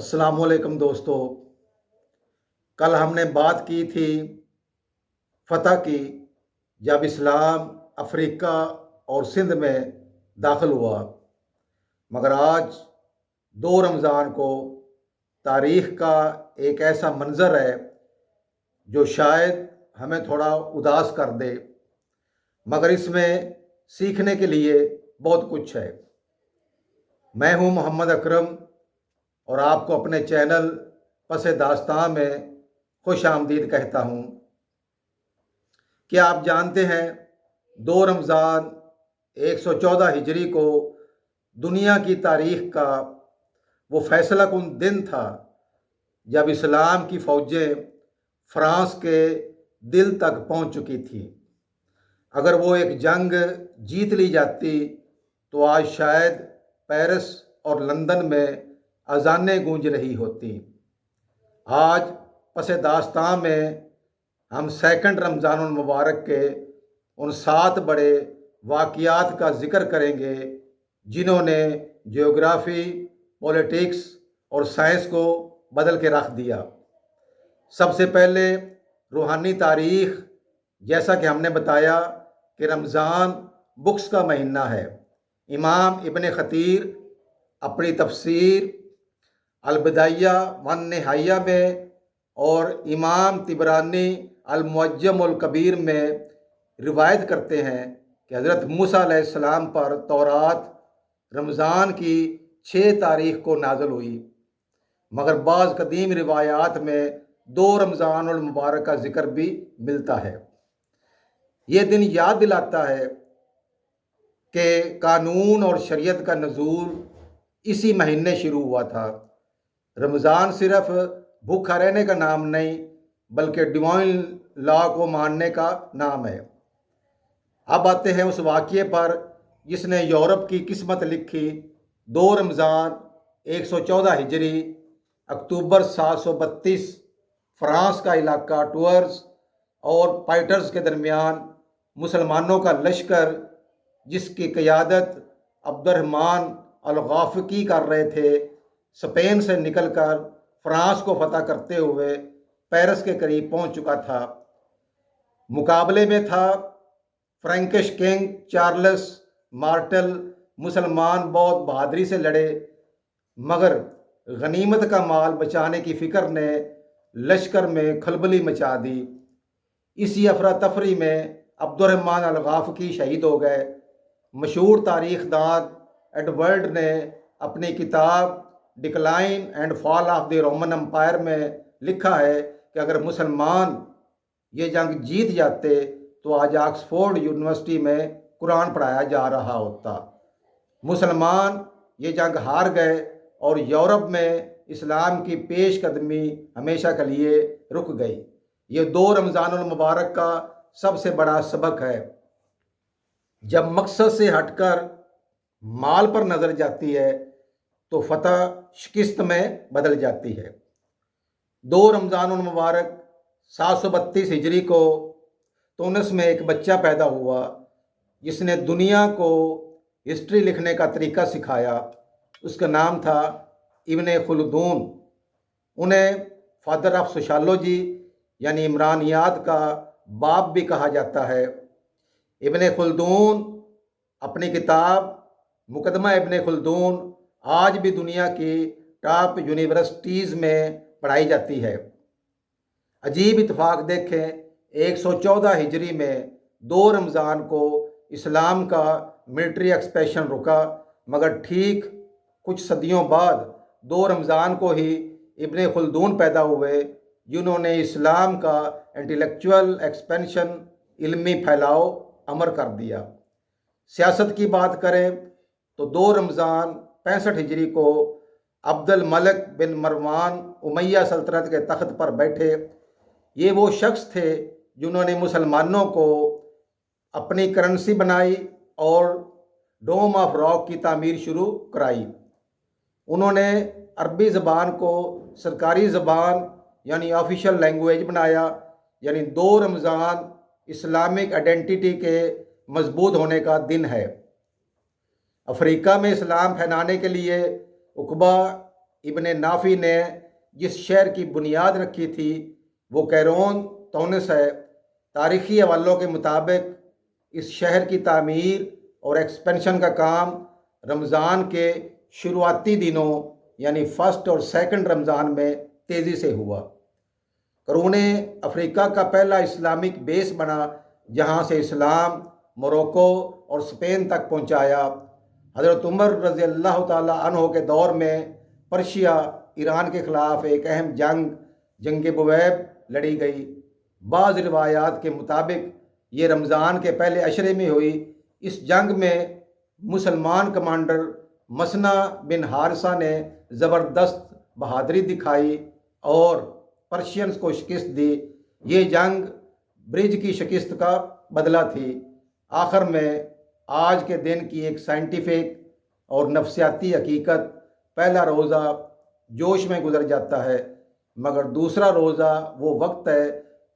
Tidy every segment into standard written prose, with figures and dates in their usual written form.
अस्सलाम वालेकुम दोस्तों। कल हमने बात की थी फ़तह की, जब इस्लाम अफ्रीका और सिंध में दाखिल हुआ। मगर आज 2 रमज़ान को तारीख़ का एक ऐसा मंज़र है जो शायद हमें थोड़ा उदास कर दे, मगर इसमें सीखने के लिए बहुत कुछ है। मैं हूं मोहम्मद अकरम और आपको अपने चैनल पसे दास्तां में खुश आमदीद कहता हूं। क्या आप जानते हैं 2 रमज़ान 114 हिजरी को दुनिया की तारीख़ का वो फैसला कुन दिन था जब इस्लाम की फ़ौजें फ्रांस के दिल तक पहुंच चुकी थी। अगर वो एक जंग जीत ली जाती तो आज शायद पेरिस और लंदन में अजानें गूंज रही होती। आज पसे दास्तां में हम सेकंड रमज़ानुल मुबारक के उन 7 बड़े वाक़ियात का ज़िक्र करेंगे जिन्होंने जियोग्राफ़ी, पॉलिटिक्स और साइंस को बदल के रख दिया। सबसे पहले रूहानी तारीख़। जैसा कि हमने बताया कि रमज़ान बुक्स का महीना है। इमाम इब्न खतीर अपनी तफसीर अल-बिदाइया वन निहाया में और इमाम तिबरानी अल-मुअज्जम अल कबीर में रिवायत करते हैं कि हज़रत मूसा अलैहिस्सलाम पर तौरात रमज़ान की 6 तारीख़ को नाज़िल हुई। मगर बाज़ कदीम रिवायात में 2 रमज़ानुल मुबारक का ज़िक्र भी मिलता है। ये दिन याद दिलाता है कि कानून और शरीयत का नज़ूल इसी महीने शुरू हुआ था। रमज़ान सिर्फ भूखा रहने का नाम नहीं बल्कि डिवाइन लॉ को मानने का नाम है। अब आते हैं उस वाक़ये पर जिसने यूरोप की किस्मत लिखी। 2 रमज़ान 114 हिजरी अक्टूबर 732 फ्रांस का इलाका टूर्स और पाइटर्स के दरमियान मुसलमानों का लश्कर, जिसकी क़यादत अब्दुर्रहमान अल-गाफ़िकी कर रहे थे, स्पेन से निकलकर फ्रांस को फतह करते हुए पेरिस के करीब पहुंच चुका था। मुकाबले में था फ्रैंकिश किंग चार्ल्स मार्टेल। मुसलमान बहुत बहादुरी से लड़े, मगर गनीमत का माल बचाने की फ़िक्र ने लश्कर में खलबली मचा दी। इसी अफरा तफरी में अब्दुर्रहमान अल-गाफ़िकी शहीद हो गए। मशहूर तारीख़दान एडवर्ड ने अपनी किताब decline and fall of the Roman empire में लिखा है कि अगर मुसलमान ये जंग जीत जाते तो आज ऑक्सफोर्ड यूनिवर्सिटी में कुरान पढ़ाया जा रहा होता। मुसलमान ये जंग हार गए और यूरोप में इस्लाम की पेश कदमी हमेशा के लिए रुक गई। ये 2 रमज़ानुल मुबारक का सबसे बड़ा सबक है। जब मकसद से हटकर माल पर नज़र जाती है तो फ़तह शिकस्त में बदल जाती है। 2 रमज़ानुल मुबारक 732 हिजरी को तुनिस में एक बच्चा पैदा हुआ जिसने दुनिया को हिस्ट्री लिखने का तरीका सिखाया। उसका नाम था इब्न खुल्दून। उन्हें फादर ऑफ सोशोलॉजी यानी इमरानियात का बाप भी कहा जाता है। इब्न खुल्दून अपनी किताब मुकदमा इब्न खुल्दून आज भी दुनिया की टॉप यूनिवर्सिटीज़ में पढ़ाई जाती है। अजीब इत्तेफाक देखें, 114 हिजरी में 2 रमज़ान को इस्लाम का मिलिट्री एक्सपेंशन रुका, मगर ठीक कुछ सदियों बाद 2 रमज़ान को ही इब्न खुल्दून पैदा हुए जिन्होंने इस्लाम का इंटेलेक्चुअल एक्सपेंशन, इल्मी फैलाव अमर कर दिया। सियासत की बात करें तो 2 रमज़ान 65 हिजरी को अब्दुल मलिक बिन मरवान उमैया सल्तनत के तख्त पर बैठे। ये वो शख्स थे जिन्होंने मुसलमानों को अपनी करेंसी बनाई और डोम ऑफ रॉक की तामीर शुरू कराई। उन्होंने अरबी ज़बान को सरकारी ज़बान यानी ऑफिशियल लैंग्वेज बनाया। यानी 2 रमज़ान इस्लामिक आइडेंटिटी के मजबूत होने का दिन है। अफ्रीका में इस्लाम फैलाने के लिए उकबा इब्न नाफी ने जिस शहर की बुनियाद रखी थी वो कैरोन तौनिस है। तारीखी हवालों के मुताबिक इस शहर की तामीर और एक्सपेंशन का काम रमज़ान के शुरुआती दिनों यानी फर्स्ट और सेकंड रमज़ान में तेज़ी से हुआ। करून अफ्रीका का पहला इस्लामिक बेस बना जहाँ से इस्लाम मोरक्को और स्पेन तक पहुँचाया। हज़रत उमर रज़ी अल्लाह ताला अन्हो के दौर में पर्शिया ईरान के ख़िलाफ़ एक अहम जंग बुवैब लड़ी गई। बाज़ रिवायात के मुताबिक ये रमज़ान के पहले अशरे में हुई। इस जंग में मुसलमान कमांडर मसना बिन हारिसा ने ज़बरदस्त बहादुरी दिखाई और पर्शियंस को शिकस्त दी। ये जंग ब्रिज की शिकस्त का बदला थी। आखिर में आज के दिन की एक साइंटिफिक और नफ्सियाती हकीकत, पहला रोज़ा जोश में गुजर जाता है, मगर दूसरा रोज़ा वो वक्त है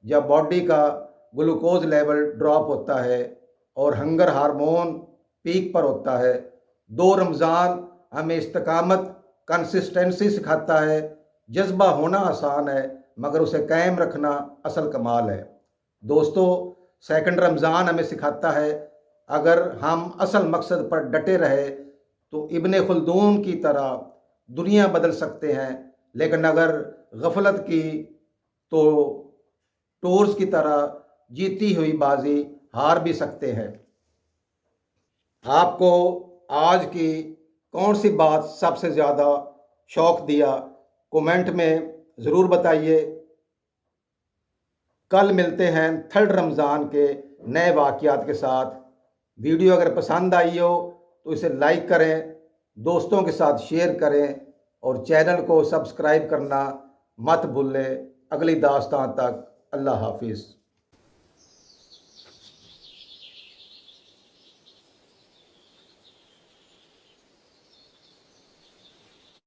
जब बॉडी का ग्लूकोज लेवल ड्रॉप होता है और हंगर हार्मोन पीक पर होता है। 2 रमज़ान हमें इस्तिकामत, कंसिस्टेंसी सिखाता है। जज्बा होना आसान है मगर उसे कायम रखना असल कमाल है। दोस्तों, सेकंड रमज़ान हमें सिखाता है अगर हम असल मकसद पर डटे रहे तो इब्ने खुल्दून की तरह दुनिया बदल सकते हैं, लेकिन अगर गफलत की तो टूर्स की तरह जीती हुई बाजी हार भी सकते हैं। आपको आज की कौन सी बात सबसे ज़्यादा शौक दिया, कमेंट में ज़रूर बताइए। कल मिलते हैं थर्ड रमज़ान के नए वाक़यात के साथ। वीडियो अगर पसंद आई हो तो इसे लाइक करें, दोस्तों के साथ शेयर करें और चैनल को सब्सक्राइब करना मत भूलें। अगली दास्तान तक अल्लाह हाफिज़।